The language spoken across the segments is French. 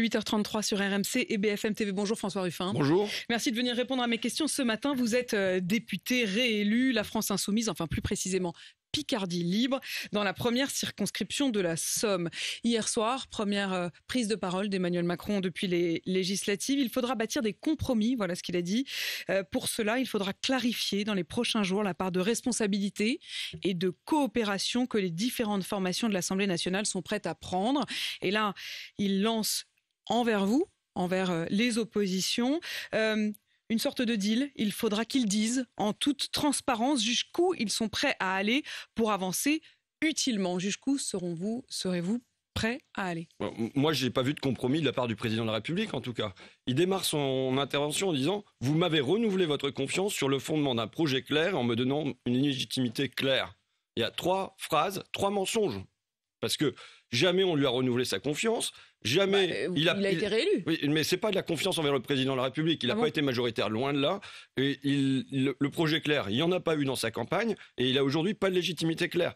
est 8h33 sur RMC et BFM TV. Bonjour François Ruffin. Bonjour. Merci de venir répondre à mes questions ce matin. Vous êtes député réélu, la France Insoumise, enfin plus précisément Picardie Libre, dans la première circonscription de la Somme. Hier soir, première prise de parole d'Emmanuel Macron depuis les législatives. Il faudra bâtir des compromis, voilà ce qu'il a dit. Pour cela, il faudra clarifier dans les prochains jours la part de responsabilité et de coopération que les différentes formations de l'Assemblée nationale sont prêtes à prendre. Et là, il lance envers vous, envers les oppositions, une sorte de deal. Il faudra qu'ils disent en toute transparence jusqu'où ils sont prêts à aller pour avancer utilement. Jusqu'où serez-vous prêts à aller? Moi, je n'ai pas vu de compromis de la part du président de la République, en tout cas. Il démarre son intervention en disant « Vous m'avez renouvelé votre confiance sur le fondement d'un projet clair en me donnant une légitimité claire ». Il y a 3 phrases, 3 mensonges. Parce que jamais on lui a renouvelé sa confiance, jamais... il a été réélu. Oui, mais ce n'est pas de la confiance envers le président de la République. Il n'a pas été majoritaire, loin de là. Et le projet clair, il n'y en a pas eu dans sa campagne. Et il n'a aujourd'hui pas de légitimité claire.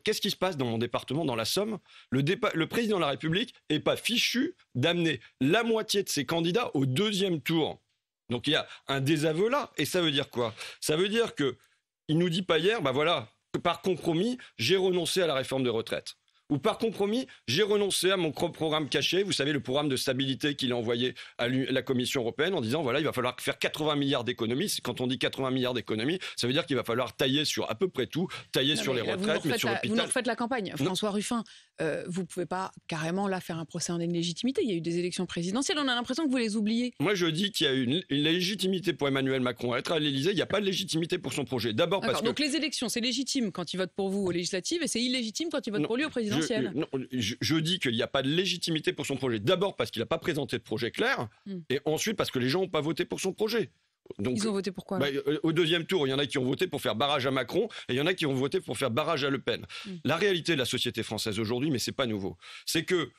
Qu'est-ce qui se passe dans mon département, dans la Somme? Le président de la République n'est pas fichu d'amener la moitié de ses candidats au 2e tour. Donc il y a un désaveu là. Et ça veut dire quoi? Ça veut dire qu'il ne nous dit pas hier, que par compromis, j'ai renoncé à la réforme de retraite. Ou par compromis, j'ai renoncé à mon programme caché, vous savez, le programme de stabilité qu'il a envoyé à la Commission européenne en disant, voilà, il va falloir faire 80 milliards d'économies. Quand on dit 80 milliards d'économies, ça veut dire qu'il va falloir tailler sur à peu près tout, tailler sur les retraites, mais sur l'hôpital. Vous nous refaites la campagne, François Ruffin. Vous ne pouvez pas carrément là faire un procès en illégitimité. Il y a eu des élections présidentielles, on a l'impression que vous les oubliez. Moi, je dis qu'il y a une légitimité pour Emmanuel Macron à être à l'Élysée. Il n'y a pas de légitimité pour son projet. D'abord parce que... Donc les élections, c'est légitime quand il vote pour vous aux législatives et c'est illégitime quand il vote pour lui aux présidentielles. Je dis qu'il n'y a pas de légitimité pour son projet. D'abord parce qu'il n'a pas présenté de projet clair, et ensuite parce que les gens n'ont pas voté pour son projet. Donc, ils ont voté pour quoi? Au 2e tour, il y en a qui ont voté pour faire barrage à Macron, et il y en a qui ont voté pour faire barrage à Le Pen. La réalité de la société française aujourd'hui, mais c'est pas nouveau, c'est que,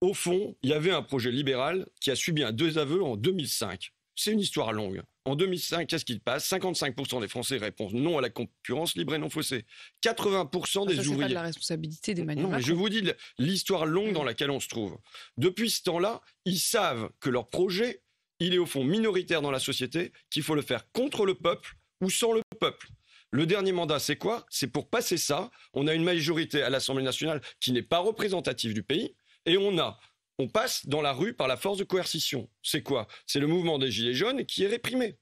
au fond, il y avait un projet libéral qui a subi un désaveu en 2005. C'est une histoire longue. En 2005, qu'est-ce qui passe? 55% des Français répondent non à la concurrence libre et non faussée. 80% des ouvriers... C'est pas de la responsabilité d'Emmanuel Macron. Non, mais je vous dis l'histoire longue dans laquelle on se trouve. Depuis ce temps-là, ils savent que leur projet, il est au fond minoritaire dans la société, qu'il faut le faire contre le peuple ou sans le peuple. Le dernier mandat, c'est quoi? C'est pour passer ça. On a une majorité à l'Assemblée nationale qui n'est pas représentative du pays, et on passe dans la rue par la force de coercition. C'est quoi? C'est le mouvement des Gilets jaunes qui est réprimé.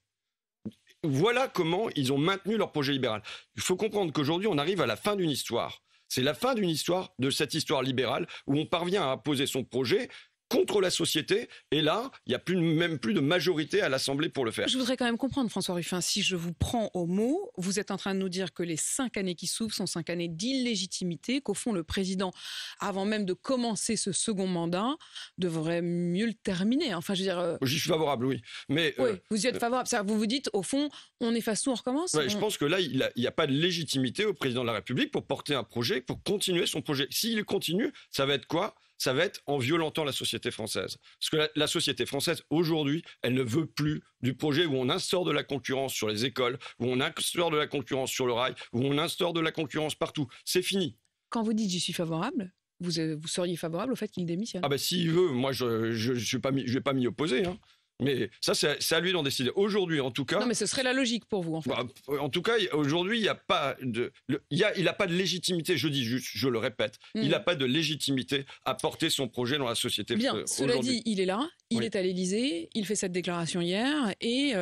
Voilà comment ils ont maintenu leur projet libéral. Il faut comprendre qu'aujourd'hui, on arrive à la fin d'une histoire. C'est la fin d'une histoire, de cette histoire libérale, où on parvient à imposer son projet contre la société, et là, il n'y a même plus de majorité à l'Assemblée pour le faire. Je voudrais quand même comprendre, François Ruffin, si je vous prends au mot, vous êtes en train de nous dire que les 5 années qui s'ouvrent sont 5 années d'illégitimité, qu'au fond, le président, avant même de commencer ce second mandat, devrait mieux le terminer. Enfin, je veux dire... J'y suis favorable, oui. Mais, oui, vous y êtes favorable. Vous vous dites, au fond, on efface tout, on recommence? Je pense que là, il n'y a pas de légitimité au président de la République pour porter un projet, pour continuer son projet. S'il continue, ça va être quoi? Ça va être en violentant la société française. Parce que la société française, aujourd'hui, elle ne veut plus du projet où on instaure de la concurrence sur les écoles, où on instaure de la concurrence sur le rail, où on instaure de la concurrence partout. C'est fini. Quand vous dites « j'y suis favorable », vous seriez favorable au fait qu'il démissionne? S'il veut, moi, je ne vais pas m'y opposer, hein. Mais ça, c'est à lui d'en décider. Aujourd'hui, en tout cas... Non, mais ce serait la logique pour vous, en fait. En tout cas, aujourd'hui, il n'y a pas de... il n'a pas de légitimité, je dis juste, je le répète, il n'a pas de légitimité à porter son projet dans la société. Bien, cela dit, il est là, il est à l'Élysée, il fait cette déclaration hier, et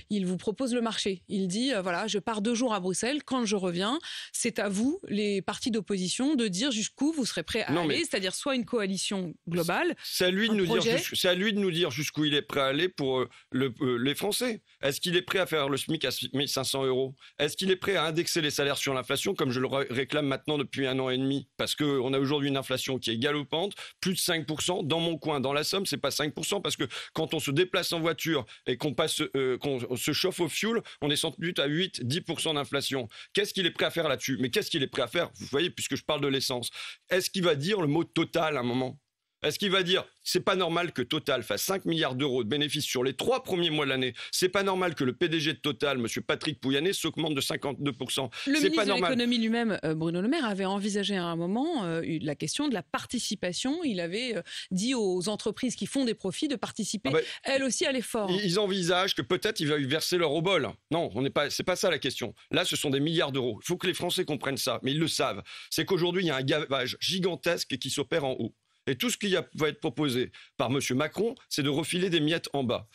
il vous propose le marché. Il dit, voilà, je pars 2 jours à Bruxelles, quand je reviens, c'est à vous, les partis d'opposition, de dire jusqu'où vous serez prêts à aller, c'est-à-dire soit une coalition globale... C'est à lui de nous dire jusqu'où il est prêt à aller pour les Français. Est-ce qu'il est prêt à faire le SMIC à 1 500 €? Est-ce qu'il est prêt à indexer les salaires sur l'inflation, comme je le réclame maintenant depuis 1 an et demi? Parce qu'on a aujourd'hui une inflation qui est galopante, plus de 5%. Dans mon coin, dans la Somme, c'est pas 5%, parce que quand on se déplace en voiture et qu'on se chauffe au fioul, on est sans doute à 8-10% d'inflation. Qu'est-ce qu'il est prêt à faire là-dessus? Mais qu'est-ce qu'il est prêt à faire? Vous voyez, puisque je parle de l'essence. Est-ce qu'il va dire le mot total à un moment? Est-ce qu'il va dire, c'est pas normal que Total fasse 5 milliards d'euros de bénéfices sur les 3 premiers mois de l'année? C'est pas normal que le PDG de Total, M. Patrick Pouyanné, s'augmente de 52%. Le c'est ministre pas de normal. l'économie lui-même, Bruno Le Maire, avait envisagé à un moment la question de la participation. Il avait dit aux entreprises qui font des profits de participer, elles aussi, à l'effort. Ils envisagent que peut-être ils veulent verser leur obol. Non, c'est pas ça la question. Là, ce sont des milliards d'euros. Il faut que les Français comprennent ça, mais ils le savent. C'est qu'aujourd'hui, il y a un gavage gigantesque qui s'opère en haut. Et tout ce qui va être proposé par M. Macron, c'est de refiler des miettes en bas.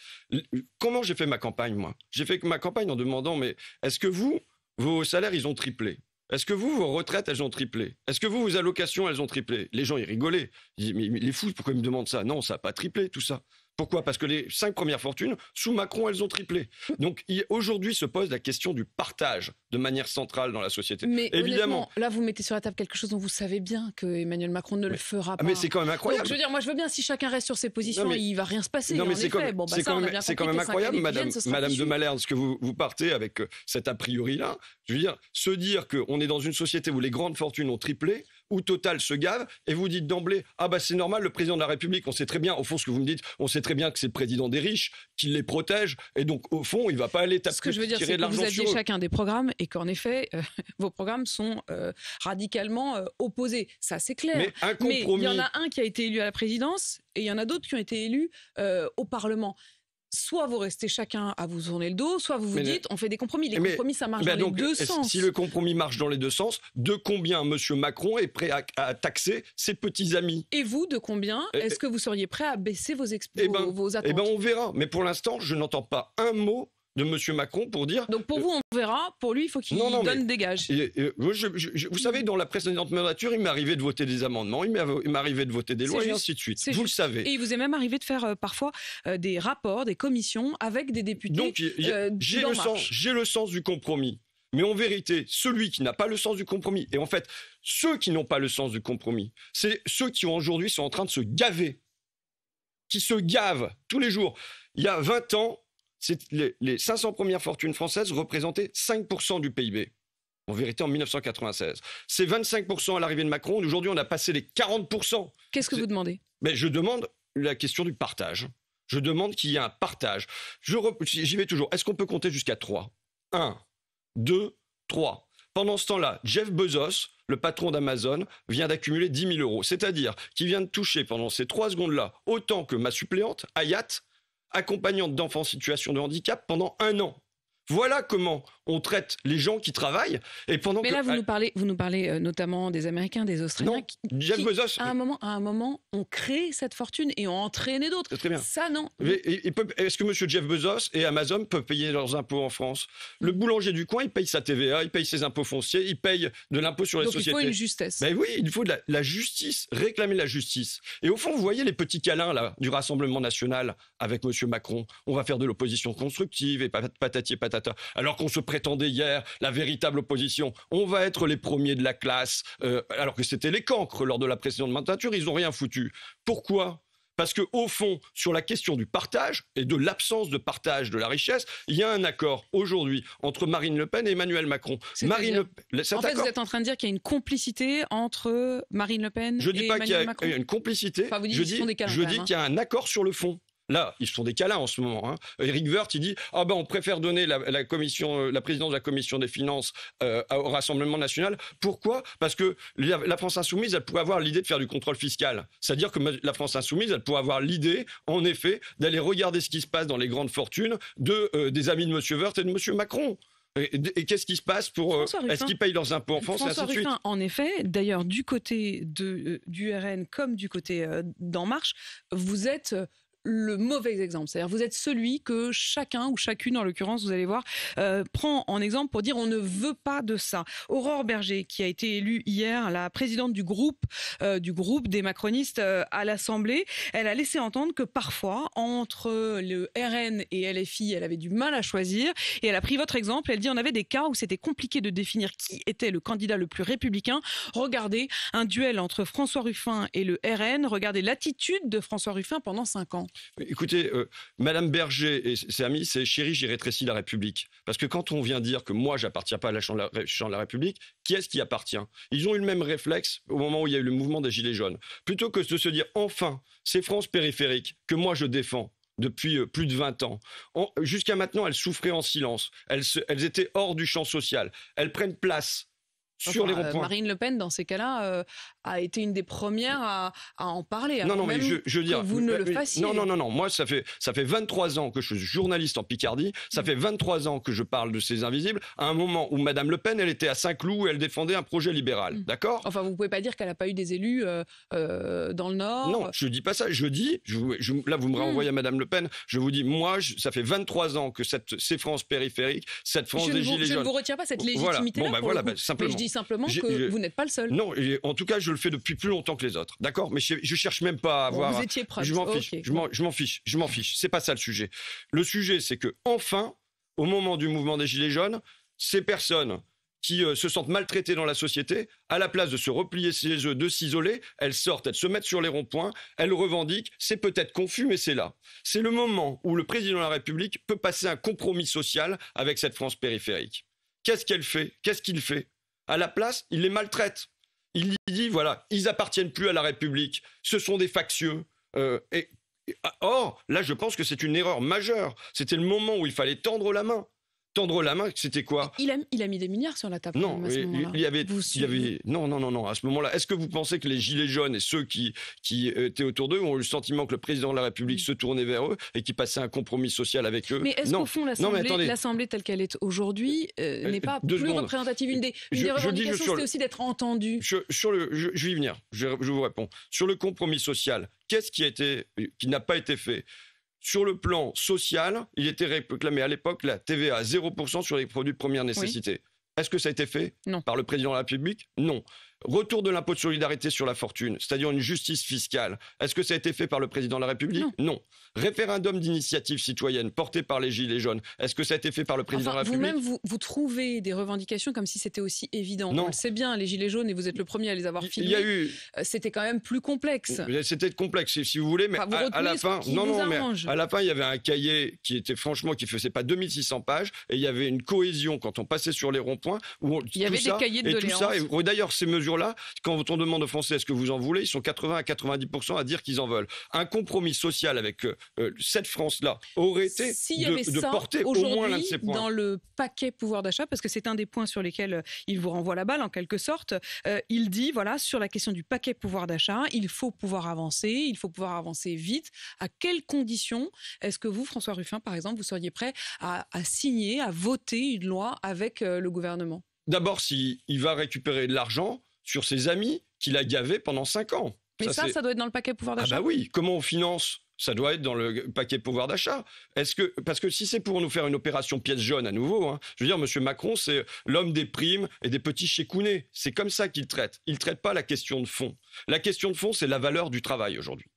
Comment j'ai fait ma campagne, moi? J'ai fait ma campagne en demandant, mais est-ce que vos salaires, ils ont triplé? Est-ce que vos retraites, elles ont triplé? Est-ce que vos allocations, elles ont triplé? Les gens, ils rigolaient. Ils disaient, mais les fous, pourquoi ils me demandent ça? Non, ça n'a pas triplé, tout ça. Pourquoi? Parce que les 5 premières fortunes, sous Macron, elles ont triplé. Donc aujourd'hui se pose la question du partage de manière centrale dans la société. Mais évidemment, là, vous mettez sur la table quelque chose dont vous savez bien que Emmanuel Macron ne le fera pas. Mais c'est quand même incroyable. Donc, je veux dire, moi, je veux bien, si chacun reste sur ses positions, il ne va rien se passer. Non, mais c'est quand même incroyable, Madame de Malherbe, ce que vous partez avec cet a priori-là. Je veux dire, se dire qu'on est dans une société où les grandes fortunes ont triplé, où Total se gave, et vous dites d'emblée, ah bah c'est normal, le président de la République, on sait très bien, au fond ce que vous me dites, on sait très bien que c'est le président des riches, qu'il les protège, et donc au fond, il va pas aller ce que je veux dire, tirer de l'argent sur eux. Vous aviez chacun des programmes, et qu'en effet, vos programmes sont radicalement opposés. Ça, c'est clair. Mais un compromis... Mais il y en a un qui a été élu à la présidence, et il y en a d'autres qui ont été élus au Parlement. Soit vous restez chacun à vous tourner le dos, soit vous dites on fait des compromis. Les compromis, ça marche dans les deux sens. Si le compromis marche dans les deux sens, de combien M. Macron est prêt à taxer ses petits amis? Et vous, de combien est-ce que vous seriez prêt à baisser vos attentes? On verra. Mais pour l'instant, je n'entends pas un mot de M. Macron pour dire... Donc pour vous, on verra. Pour lui, il faut qu'il donne des gages. Vous savez, dans la précédente mandature, il m'est arrivé de voter des amendements, il m'est arrivé de voter des lois, et ainsi de suite. Vous le savez. Et il vous est même arrivé de faire parfois des rapports, des commissions avec des députés. Donc j'ai le sens du compromis. Mais en vérité, celui qui n'a pas le sens du compromis, et en fait, ceux qui n'ont pas le sens du compromis, c'est ceux qui aujourd'hui sont en train de se gaver, qui se gavent tous les jours. Il y a 20 ans, les 500 premières fortunes françaises représentaient 5% du PIB. En vérité, en 1996. C'est 25% à l'arrivée de Macron. Aujourd'hui, on a passé les 40%. Qu'est-ce que vous demandez? Je demande la question du partage. Je demande qu'il y ait un partage. J'y vais toujours. Est-ce qu'on peut compter jusqu'à 3? 1, 2, 3. Pendant ce temps-là, Jeff Bezos, le patron d'Amazon, vient d'accumuler 10 000 euros. C'est-à-dire qu'il vient de toucher pendant ces 3 secondes-là autant que ma suppléante, Hayat, accompagnante d'enfants en situation de handicap pendant 1 an. Voilà comment on traite les gens qui travaillent. Mais là, vous nous parlez notamment des Américains, des Australiens, Jeff Bezos, à un moment, ont créé cette fortune et ont entraîné d'autres. Très bien. Ça, non. Est-ce que M. Jeff Bezos et Amazon peuvent payer leurs impôts en France? Le boulanger du coin, il paye sa TVA, il paye ses impôts fonciers, il paye de l'impôt sur les sociétés. Donc il faut une justesse. Oui, il faut de la justice, réclamer la justice. Et au fond, vous voyez les petits câlins là, du Rassemblement national avec M. Macron. On va faire de l'opposition constructive et patati et patata. Alors qu'on se prétendait hier la véritable opposition. On va être les premiers de la classe, alors que c'était les cancres lors de la précédente mandature, ils n'ont rien foutu. Pourquoi ? Parce qu'au fond, sur la question du partage et de l'absence de partage de la richesse, il y a un accord aujourd'hui entre Marine Le Pen et Emmanuel Macron. En fait, vous êtes en train de dire qu'il y a une complicité entre Marine Le Pen et Emmanuel Macron. Je ne dis pas qu'il y a une complicité, enfin, je dis qu'il y a un accord sur le fond. Là, ils font des câlins en ce moment. Éric Woerth, il dit on préfère donner la présidence de la commission des finances au Rassemblement national. Pourquoi? Parce que la France insoumise, elle pourrait avoir l'idée de faire du contrôle fiscal. C'est-à-dire que la France insoumise, elle pourrait avoir l'idée, en effet, d'aller regarder ce qui se passe dans les grandes fortunes des amis de M. Woerth et de M. Macron. Et qu'est-ce qui se passe pour... est-ce qu'ils payent leurs impôts en France et ainsi de suite? En effet, d'ailleurs, du côté du RN comme du côté d'En Marche, vous êtes... le mauvais exemple. C'est-à-dire vous êtes celui que chacun ou chacune, en l'occurrence, vous allez voir, prend en exemple pour dire on ne veut pas de ça. Aurore Berger, qui a été élue hier la présidente du groupe des macronistes à l'Assemblée, elle a laissé entendre que parfois, entre le RN et LFI, elle avait du mal à choisir. Et elle a pris votre exemple. Elle dit on avait des cas où c'était compliqué de définir qui était le candidat le plus républicain. Regardez un duel entre François Ruffin et le RN. Regardez l'attitude de François Ruffin pendant 5 ans. Écoutez, Madame Berger et ses amis, c'est chérie, j'ai rétréci la République. Parce que quand on vient dire que moi, j'appartiens pas à la Chambre de la République, qui est-ce qui appartient? Ils ont eu le même réflexe au moment où il y a eu le mouvement des Gilets jaunes. Plutôt que de se dire, enfin, ces France périphériques que moi je défends depuis plus de 20 ans. Jusqu'à maintenant, elles souffraient en silence. Elles étaient hors du champ social. Elles prennent place sur les ronds-points. Marine Le Pen, dans ces cas-là, a été une des premières à en parler. Non, mais je veux dire, vous ne le fassiez. Non. Moi, ça fait 23 ans que je suis journaliste en Picardie. Ça fait 23 ans que je parle de ces invisibles. À un moment où Madame Le Pen, elle était à Saint-Cloud et elle défendait un projet libéral. D'accord? Enfin, vous pouvez pas dire qu'elle n'a pas eu des élus dans le Nord. Non, je dis pas ça. Je dis, là, vous me renvoyez à Madame Le Pen. Je vous dis, moi, ça fait 23 ans que ces France périphériques, cette France des Gilets jaunes. Je ne vous retire pas cette légitimité-là. Voilà, simplement. Mais je dis simplement que vous n'êtes pas le seul. Non, en tout cas, je le fais depuis plus longtemps que les autres. D'accord? Mais je cherche même pas à avoir. Vous étiez proche. Je m'en fiche. Okay. Je m'en fiche. C'est pas ça le sujet. Le sujet, c'est que enfin, au moment du mouvement des Gilets jaunes, ces personnes qui se sentent maltraitées dans la société, à la place de se replier chez eux, de s'isoler, elles sortent, elles se mettent sur les ronds-points, elles revendiquent. C'est peut-être confus, mais c'est là. C'est le moment où le président de la République peut passer un compromis social avec cette France périphérique. Qu'est-ce qu'elle fait? Qu'est-ce qu'il fait? À la place, il les maltraite. Il dit, voilà, ils appartiennent plus à la République. Ce sont des factieux. Or, là, je pense que c'est une erreur majeure. C'était le moment où il fallait tendre la main. Tendre la main, c'était quoi? Il a mis des milliards sur la table. Non, il y avait non. À ce moment-là, est-ce que vous pensez que les Gilets jaunes et ceux qui étaient autour d'eux ont eu le sentiment que le président de la République se tournait vers eux et qui passait un compromis social avec eux? Mais est-ce qu'au fond, l'Assemblée telle qu'elle est aujourd'hui n'est pas plus représentative? Une des revendications, c'était aussi d'être entendue. Je vais y venir. Je vous réponds. Sur le compromis social, qu'est-ce qui n'a pas été fait? Sur le plan social, il était réclamé à l'époque la TVA à 0% sur les produits de première nécessité. Oui. Est-ce que ça a été fait par le président de la République? Non. Retour de l'impôt de solidarité sur la fortune, c'est-à-dire une justice fiscale. Est-ce que ça a été fait par le président de la République? Non. Référendum d'initiative citoyenne porté par les Gilets jaunes. Est-ce que ça a été fait par le président de la République? Vous-même, vous trouvez des revendications comme si c'était aussi évident. Non. On le sait bien, les Gilets jaunes, et vous êtes le premier à les avoir filmés. C'était quand même plus complexe. C'était complexe, si vous voulez, mais à la fin, à la fin, il y avait un cahier qui était franchement, qui faisait pas 2600 pages, et il y avait une cohésion quand on passait sur les ronds-points. Il y avait des cahiers de doléances. Et d'ailleurs, ces mesures-là, quand on demande aux Français est-ce que vous en voulez, ils sont 80 à 90% à dire qu'ils en veulent. Un compromis social avec cette France-là aurait été de porter au moins l'un de ces points. Dans le paquet pouvoir d'achat, parce que c'est un des points sur lesquels il vous renvoie la balle en quelque sorte, il dit, voilà, sur la question du paquet pouvoir d'achat, il faut pouvoir avancer vite. À quelles conditions est-ce que vous, François Ruffin, par exemple, vous seriez prêt à signer, à voter une loi avec le gouvernement? D'abord, s'il va récupérer de l'argent sur ses amis qu'il a gavés pendant 5 ans. Mais ça doit être dans le paquet pouvoir d'achat. Ah bah oui, comment on finance? Ça doit être dans le paquet pouvoir d'achat. Parce que si c'est pour nous faire une opération pièce jaune à nouveau, je veux dire, M. Macron, c'est l'homme des primes et des petits chécounets. C'est comme ça qu'il traite. Il ne traite pas la question de fond. La question de fond, c'est la valeur du travail aujourd'hui.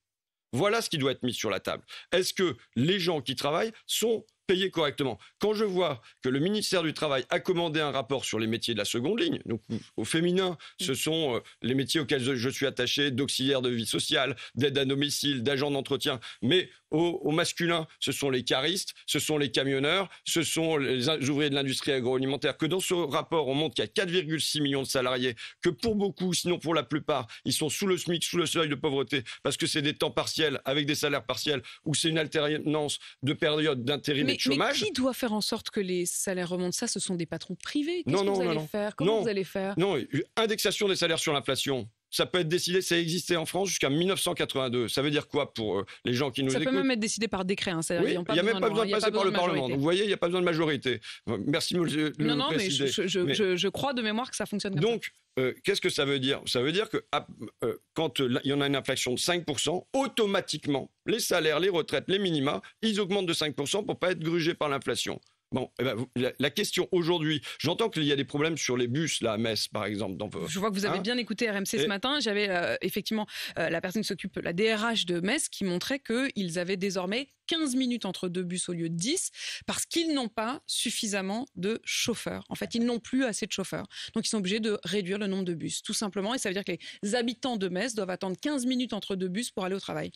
Voilà ce qui doit être mis sur la table. Est-ce que les gens qui travaillent sont payés correctement? Quand je vois que le ministère du Travail a commandé un rapport sur les métiers de la seconde ligne, donc au féminin, ce sont les métiers auxquels je suis attaché, d'auxiliaire de vie sociale, d'aide à domicile, d'agent d'entretien, mais au masculin, ce sont les caristes, ce sont les camionneurs, ce sont les ouvriers de l'industrie agroalimentaire, que dans ce rapport, on montre qu'il y a 4,6 millions de salariés, que pour beaucoup, sinon pour la plupart, ils sont sous le SMIC, sous le seuil de pauvreté, parce que c'est des temps partiels, avec des salaires partiels, ou c'est une alternance de périodes d'intérim et de chômage. Mais qui doit faire en sorte que les salaires remontent? Ça, ce sont des patrons privés. Qu'est-ce que vous allez faire? Comment vous allez faire? Non, indexation des salaires sur l'inflation. Ça peut être décidé, ça existait en France jusqu'à 1982. Ça veut dire quoi pour les gens qui nous écoutent? Ça peut même être décidé par décret. Oui, il n'y a même pas besoin de passer par le Parlement. Vous voyez, il n'y a pas besoin de majorité. Merci, monsieur le président. Non, mais je crois de mémoire que ça fonctionne comme ça. Donc, qu'est-ce que ça veut dire? Ça veut dire que quand il y en a une inflation de 5%, automatiquement, les salaires, les retraites, les minima, ils augmentent de 5% pour ne pas être grugés par l'inflation. Bon, la question aujourd'hui, j'entends qu'il y a des problèmes sur les bus là à Metz par exemple. Je vois que vous avez bien écouté RMC ce matin. J'avais effectivement la personne qui s'occupe, la DRH de Metz, qui montrait qu'ils avaient désormais 15 minutes entre deux bus au lieu de 10 parce qu'ils n'ont pas suffisamment de chauffeurs. En fait, ils n'ont plus assez de chauffeurs. Donc, ils sont obligés de réduire le nombre de bus, tout simplement. Et ça veut dire que les habitants de Metz doivent attendre 15 minutes entre deux bus pour aller au travail.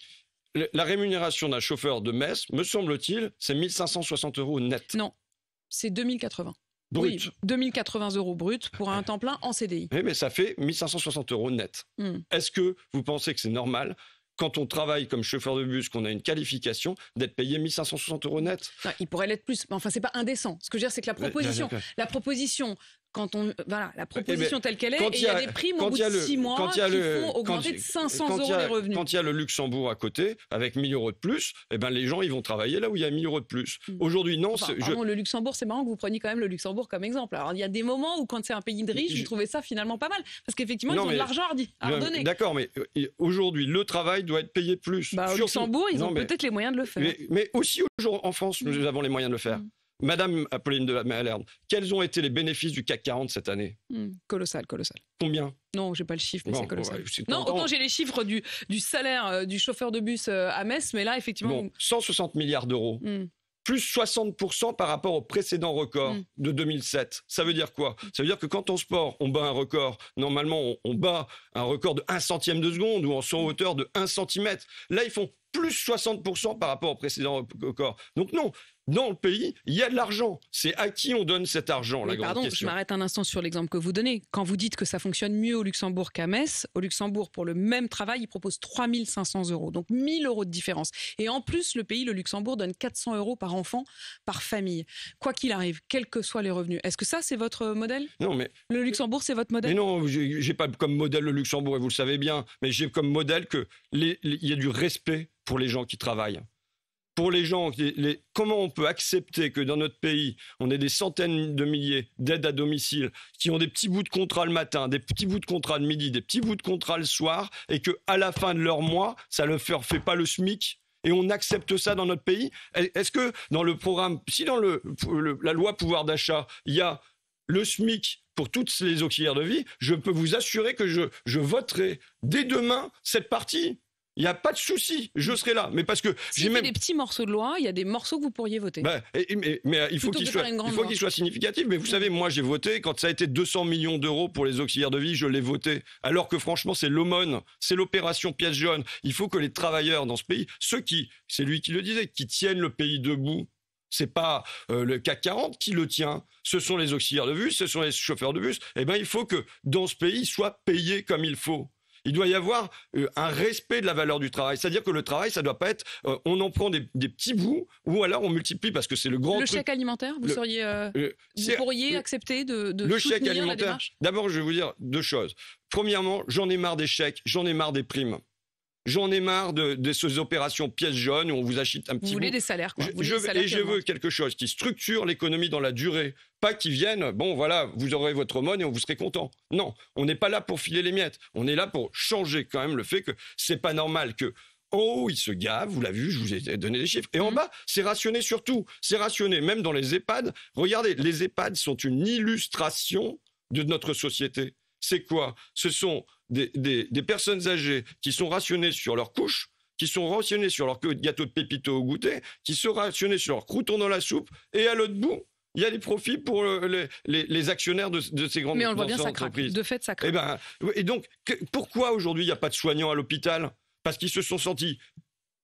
la rémunération d'un chauffeur de Metz, me semble-t-il, c'est 1 560 € net. Non, c'est 2080. Brut. Oui, 2080 € brut pour un temps plein en CDI. Oui, mais ça fait 1 560 € net. Est-ce que vous pensez que c'est normal, quand on travaille comme chauffeur de bus, qu'on a une qualification, d'être payé 1 560 € net? Non, il pourrait l'être plus, mais enfin, c'est pas indécent. Ce que je veux dire, c'est que la proposition, la proposition telle qu'elle est, et il y a des primes au bout de 6 mois qui font augmenter de 500 € les revenus. Quand il y a le Luxembourg à côté, avec 1 000 € de plus, eh ben les gens ils vont travailler là où il y a 1 000 € de plus. Aujourd'hui, non. Le Luxembourg, c'est marrant que vous preniez quand même le Luxembourg comme exemple. Alors, il y a des moments où, quand c'est un pays de riches, vous trouvez ça finalement pas mal. Parce qu'effectivement, ils ont de l'argent à redonner. D'accord, mais aujourd'hui, le travail doit être payé plus. Au Luxembourg, ils ont peut-être les moyens de le faire. Mais aussi, en France, nous avons les moyens de le faire. Madame Apolline de Malherbe, quels ont été les bénéfices du CAC 40 cette année? Colossal. Combien? Non, j'ai pas le chiffre, mais c'est colossal. Autant j'ai les chiffres du salaire du chauffeur de bus à Metz, mais là, effectivement... 160 milliards d'euros. Plus 60% par rapport au précédent record de 2007. Ça veut dire quoi? Ça veut dire que quand en sport, on bat un record, normalement, on bat un record de 1 centième de seconde ou en saut en hauteur de 1 centimètre. Là, ils font plus 60% par rapport au précédent record. Donc non, dans le pays, il y a de l'argent. C'est à qui on donne cet argent, la grande question. Je m'arrête un instant sur l'exemple que vous donnez. Quand vous dites que ça fonctionne mieux au Luxembourg qu'à Metz, au Luxembourg, pour le même travail, ils proposent 3 500 €. Donc 1 000 € de différence. Et en plus, le Luxembourg, donne 400 € par enfant, par famille. Quoi qu'il arrive, quels que soient les revenus. Est-ce que ça, c'est votre modèle? Non, mais... Le Luxembourg, c'est votre modèle? Mais non, j'ai pas comme modèle le Luxembourg, et vous le savez bien. Mais j'ai comme modèle qu'il y a du respect pour les gens qui travaillent. Pour les gens, comment on peut accepter que dans notre pays, on ait des centaines de milliers d'aides à domicile qui ont des petits bouts de contrat le matin, des petits bouts de contrat le midi, des petits bouts de contrat le soir, et qu'à la fin de leur mois, ça ne leur fait pas le SMIC? Et on accepte ça dans notre pays? Est-ce que dans le programme, si dans la loi pouvoir d'achat, il y a le SMIC pour toutes les auxiliaires de vie, je peux vous assurer que je voterai dès demain cette partie. Il n'y a pas de souci, je serai là. Mais parce que j'ai même des petits morceaux de loi, il y a des morceaux que vous pourriez voter. Mais il faut qu'il soit significatif. Mais vous savez, moi j'ai voté, quand ça a été 200 millions d'euros pour les auxiliaires de vie, je l'ai voté. Alors que franchement, c'est l'aumône, c'est l'opération pièce jaune. Il faut que les travailleurs dans ce pays, c'est lui qui le disait, qui tiennent le pays debout. C'est pas le CAC 40 qui le tient. Ce sont les auxiliaires de bus, ce sont les chauffeurs de bus. Eh ben, il faut que dans ce pays, ils soient payés comme il faut. Il doit y avoir un respect de la valeur du travail. C'est-à-dire que le travail, ça ne doit pas être... on en prend des petits bouts, ou alors on multiplie, parce que c'est le grand truc. Le chèque alimentaire, vous pourriez accepter de le chèque soutenir alimentaire, la démarche? D'abord, je vais vous dire 2 choses. Premièrement, j'en ai marre des chèques, j'en ai marre des primes. J'en ai marre de ces opérations pièces jaunes où on vous achète un petit bout. Vous voulez des salaires, quoi. Je veux quelque chose qui structure l'économie dans la durée. Pas qui viennent, vous aurez votre aumône et vous serez content. Non, on n'est pas là pour filer les miettes. On est là pour changer quand même le fait que c'est pas normal que en haut, ils se gavent, vous l'avez vu, je vous ai donné des chiffres. Et en bas, c'est rationné surtout. C'est rationné, même dans les EHPAD. Regardez, les EHPAD sont une illustration de notre société. C'est quoi? Ce sont des personnes âgées qui sont rationnées sur leur couche, qui sont rationnées sur leur gâteau de pépito au goûter, qui sont rationnées sur leur crouton dans la soupe, et à l'autre bout, il y a des profits pour les actionnaires de ces grandes entreprises. Mais on le voit bien, ça craque. De fait, ça craque. Et donc, pourquoi aujourd'hui il n'y a pas de soignants à l'hôpital? Parce qu'ils se sont sentis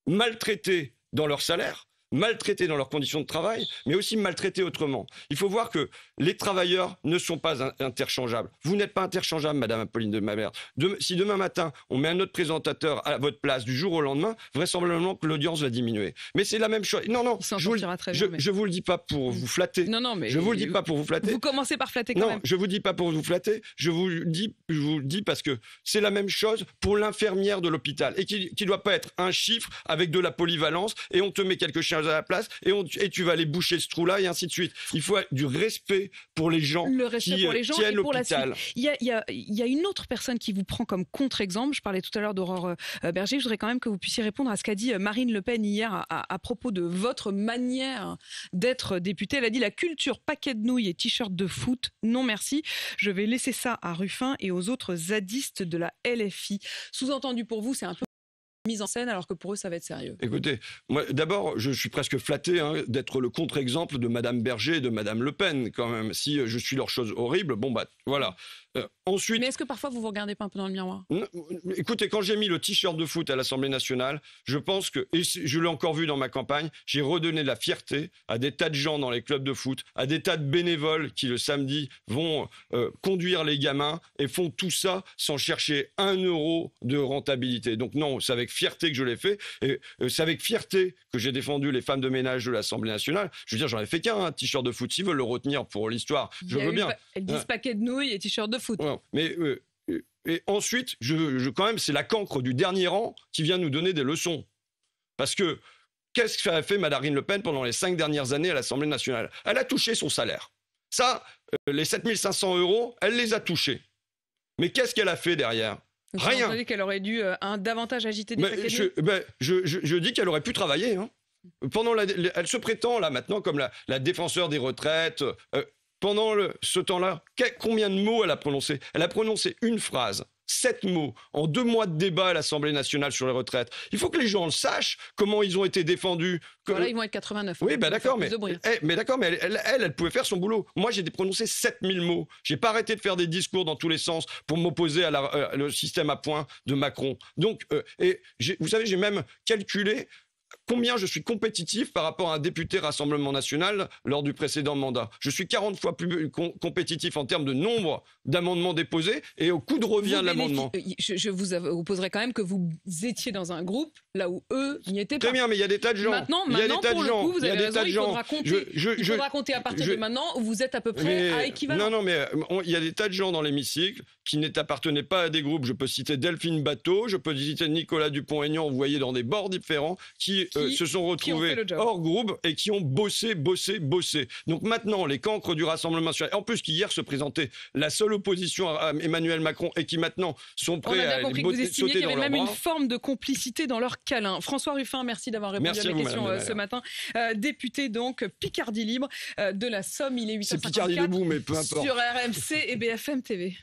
maltraités dans leur salaire, maltraités dans leurs conditions de travail, mais aussi maltraités autrement. Il faut voir que les travailleurs ne sont pas interchangeables. Vous n'êtes pas interchangeable, Madame Apolline de Malherbe. Si demain matin, on met un autre présentateur à votre place du jour au lendemain, vraisemblablement que l'audience va diminuer. Mais c'est la même chose. Non, je vous le dis pas pour vous flatter. Non, mais je vous le dis pas pour vous flatter. Vous commencez par flatter quand même. Non, je vous dis pas pour vous flatter. Je vous le dis parce que c'est la même chose pour l'infirmière de l'hôpital et qui doit pas être un chiffre avec de la polyvalence et on te met quelque chose à la place et tu vas aller boucher ce trou-là et ainsi de suite. Il faut du respect pour les gens qui tiennent l'hôpital. Il y a une autre personne qui vous prend comme contre-exemple. Je parlais tout à l'heure d'Aurore Berger. Je voudrais quand même que vous puissiez répondre à ce qu'a dit Marine Le Pen hier à propos de votre manière d'être députée. Elle a dit: la culture paquet de nouilles et t-shirt de foot, non merci. Je vais laisser ça à Ruffin et aux autres zadistes de la LFI. Sous-entendu pour vous, c'est un peu mise en scène, alors que pour eux, ça va être sérieux. Écoutez, moi, d'abord, je suis presque flatté d'être le contre-exemple de Madame Berger et de Madame Le Pen, quand même. Si je suis leur chose horrible, voilà. Ensuite, mais est-ce que parfois vous vous regardez pas un peu dans le miroir? Écoutez, quand j'ai mis le t-shirt de foot à l'Assemblée nationale, je pense que, et je l'ai encore vu dans ma campagne, j'ai redonné de la fierté à des tas de gens dans les clubs de foot, à des tas de bénévoles qui le samedi vont conduire les gamins et font tout ça sans chercher 1 euro de rentabilité. Donc non, c'est avec fierté que je l'ai fait, et c'est avec fierté que j'ai défendu les femmes de ménage de l'Assemblée nationale. Je veux dire, j'en ai fait qu'un t-shirt de foot. S'ils veulent le retenir pour l'histoire, je veux bien. Elles disent paquet de nouilles et t-shirt de foot. Ouais, mais et ensuite, quand même, c'est la cancre du dernier rang qui vient nous donner des leçons. Parce que qu'est-ce qu'a fait Marine Le Pen pendant les 5 dernières années à l'Assemblée nationale? Elle a touché son salaire. Ça, les 7 500 euros, elle les a touchés. Mais qu'est-ce qu'elle a fait derrière? Rien. Vous avez dit qu'elle aurait dû davantage agiter des paquets de nouilles. Je dis qu'elle aurait pu travailler. Hein. Elle se prétend là maintenant comme la défenseur des retraites. Pendant ce temps-là, combien de mots elle a prononcé? Elle a prononcé une phrase, 7 mots, en 2 mois de débat à l'Assemblée nationale sur les retraites. Il faut que les gens le sachent, comment ils ont été défendus. Voilà, ils vont être 89. Oui, d'accord, mais elle pouvait faire son boulot. Moi, j'ai prononcé 7000 mots. J'ai pas arrêté de faire des discours dans tous les sens pour m'opposer à le système à points de Macron. Donc, vous savez, j'ai même calculé combien je suis compétitif par rapport à un député Rassemblement National lors du précédent mandat. Je suis 40 fois plus compétitif en termes de nombre d'amendements déposés et au coût de revient de l'amendement. Je vous opposerai quand même que vous étiez dans un groupe là où eux n'y étaient pas. Très bien, mais il y a des tas de gens. Maintenant il y a des tas pour de le gens. coup, vous avez raison, il faudra compter compter à partir de maintenant où vous êtes à peu près à équivalent. Non, mais il y a des tas de gens dans l'hémicycle qui n'appartenaient pas à des groupes. Je peux citer Delphine Bateau, je peux citer Nicolas Dupont-Aignan, vous voyez, dans des bords différents, qui se sont retrouvés hors groupe et qui ont bossé. Donc maintenant, les cancres du Rassemblement national, en plus qui hier se présentaient la seule opposition à Emmanuel Macron et qui maintenant sont prêts à sauter dans leurs bras. Vous estimiez qu'il y avait même une forme de complicité dans leur câlin. François Ruffin, merci d'avoir répondu à mes questions ce matin. Député donc Picardie Libre de la Somme, il est 8h54 c'est Picardie debout, mais peu importe. Sur RMC et BFM TV.